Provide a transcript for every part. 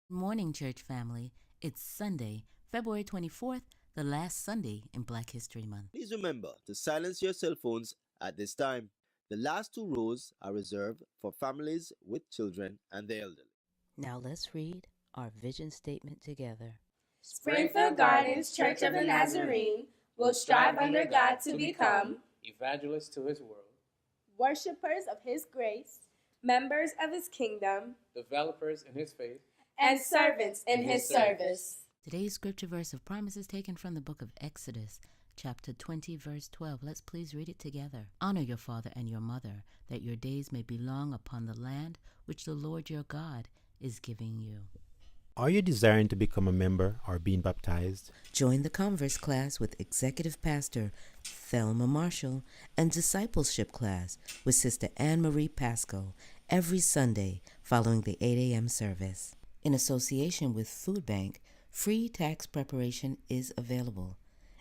Morning, church family. It's Sunday, February 24th, the last Sunday in Black History Month. Please remember to silence your cell phones at this time. The last two rows are reserved for families with children and the elderly. Now let's read our vision statement together. Springfield Gardens Church of the Nazarene will strive under God to become evangelists to His world, worshipers of His grace, members of His kingdom, developers in His faith, and servants in His service. Today's scripture verse of promise is taken from the book of Exodus, chapter 20, verse 12. Let's please read it together. Honor your father and your mother, that your days may be long upon the land which the Lord your God is giving you. Are you desiring to become a member or being baptized? Join the Converse class with Executive Pastor Thelma Marshall and Discipleship class with Sister Anne-Marie Pasco every Sunday following the 8 a.m. service. In association with Food Bank, free tax preparation is available.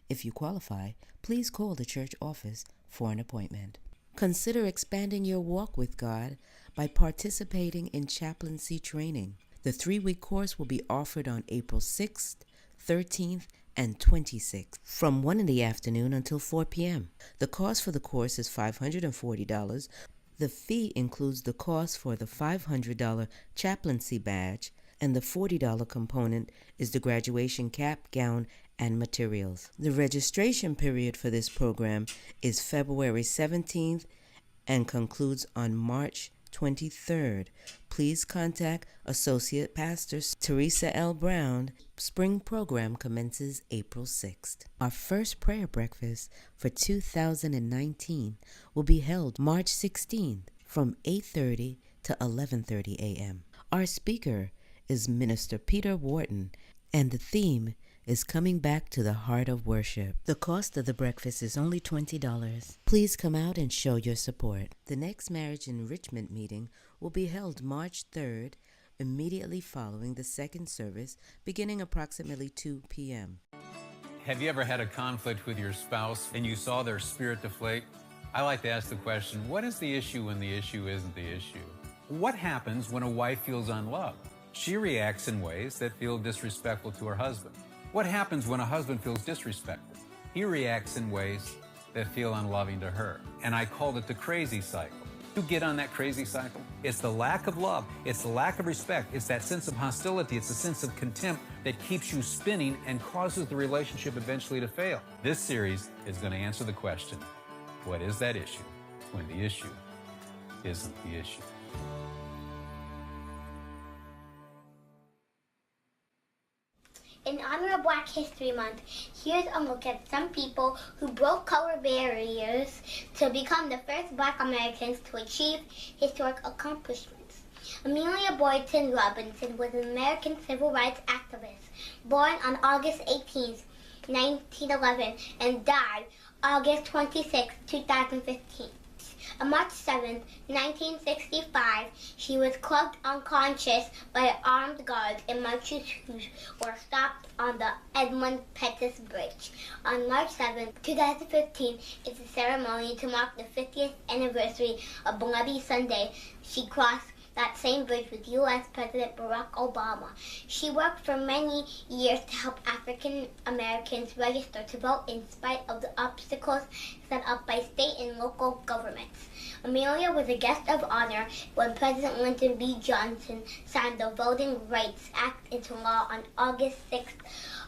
If you qualify, please call the church office for an appointment. Consider expanding your walk with God by participating in chaplaincy training. The 3-week course will be offered on April 6th, 13th, and 26th from 1 in the afternoon until 4 p.m. The cost for the course is $540. The fee includes the cost for the $500 chaplaincy badge, and the $40 component is the graduation cap, gown, and materials. The registration period for this program is February 17th and concludes on March 23rd. Please contact Associate Pastor Teresa L. Brown. Spring program commences April 6th. Our first prayer breakfast for 2019 will be held March 16th from 8:30 to 11:30 a.m. Our speaker is Minister Peter Wharton, and the theme is coming back to the heart of worship. The cost of the breakfast is only $20. Please come out and show your support. The next marriage enrichment meeting will be held March 3rd, immediately following the second service, beginning approximately 2 p.m. Have you ever had a conflict with your spouse and you saw their spirit deflate? I like to ask the question, what is the issue when the issue isn't the issue? What happens when a wife feels unloved? She reacts in ways that feel disrespectful to her husband. What happens when a husband feels disrespected? He reacts in ways that feel unloving to her. And I called it the crazy cycle. You get on that crazy cycle? It's the lack of love. It's the lack of respect. It's that sense of hostility. It's a sense of contempt that keeps you spinning and causes the relationship eventually to fail. This series is going to answer the question, what is that issue when the issue isn't the issue? In honor of Black History Month, here's a look at some people who broke color barriers to become the first Black Americans to achieve historic accomplishments. Amelia Boynton Robinson was an American civil rights activist, born on August 18, 1911, and died August 26, 2015. On March 7, 1965, she was clubbed unconscious by armed guards in marchers who were stopped on the Edmund Pettus Bridge. On March 7, 2015, is a ceremony to mark the 50th anniversary of Bloody Sunday. She crossed that same bridge with U.S. President Barack Obama. She worked for many years to help African Americans register to vote in spite of the obstacles set up by state and local governments. Amelia was a guest of honor when President Lyndon B. Johnson signed the Voting Rights Act into law on August 6,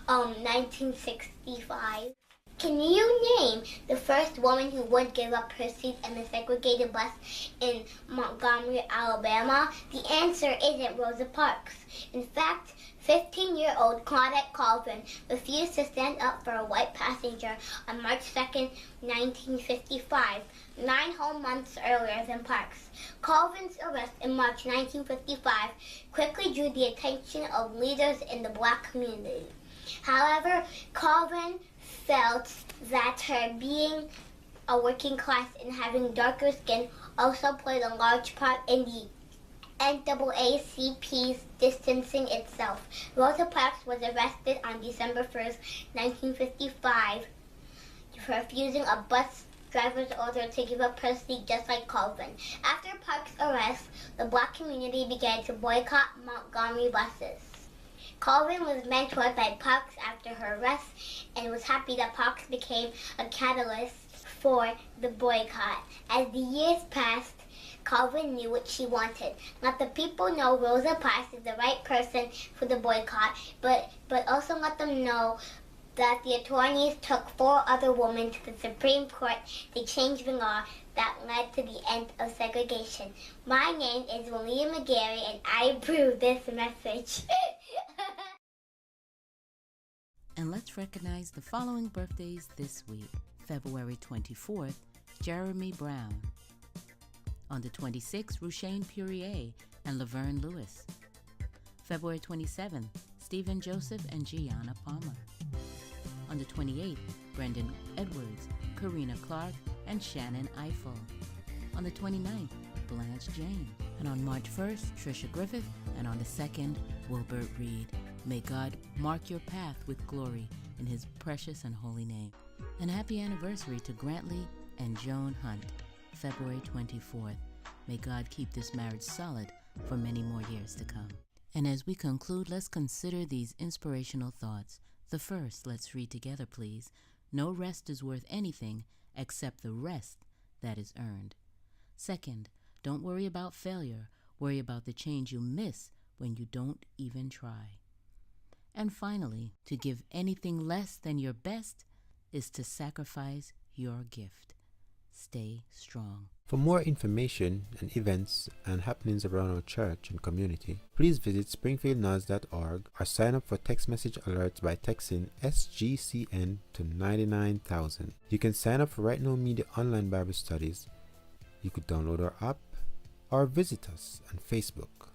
1965. Can you name the first woman who would give up her seat in the segregated bus in Montgomery, Alabama? The answer isn't Rosa Parks. In fact, 15-year-old Claudette Colvin refused to stand up for a white passenger on March 2, 1955, 9 whole months earlier than Parks. Colvin's arrest in March 1955 quickly drew the attention of leaders in the Black community. However, Colvin felt that her being a working class and having darker skin also played a large part in the NAACP's distancing itself. Rosa Parks was arrested on December 1st, 1955 for refusing a bus driver's order to give up her seat just like Colvin. After Parks' arrest, the Black community began to boycott Montgomery buses. Calvin was mentored by Parks after her arrest and was happy that Parks became a catalyst for the boycott. As the years passed, Calvin knew what she wanted. Let the people know Rosa Parks is the right person for the boycott, but also let them know that the attorneys took 4 other women to the Supreme Court to change the law that led to the end of segregation. My name is William McGarry, and I approve this message. And let's recognize the following birthdays this week. February 24th, Jeremy Brown. On the 26th, Rushane Purier and Laverne Lewis. February 27th, Stephen Joseph and Gianna Palmer. On the 28th, Brendan Edwards, Karina Clark, and Shannon Eiffel. On the 29th, Blanche Jane. And on March 1st, Trisha Griffith. And on the 2nd, Wilbert Reed. May God mark your path with glory in his precious and holy name. And happy anniversary to Grantley and Joan Hunt, February 24th. May God keep this marriage solid for many more years to come. And as we conclude, let's consider these inspirational thoughts. The first, let's read together, please. No rest is worth anything except the rest that is earned. Second, don't worry about failure. Worry about the change you miss when you don't even try. And finally, to give anything less than your best is to sacrifice your gift. Stay strong. For more information and events and happenings around our church and community, please visit springfieldnos.org or sign up for text message alerts by texting SGCN to 99,000. You can sign up for Right Now Media online Bible studies. You could download our app or visit us on Facebook.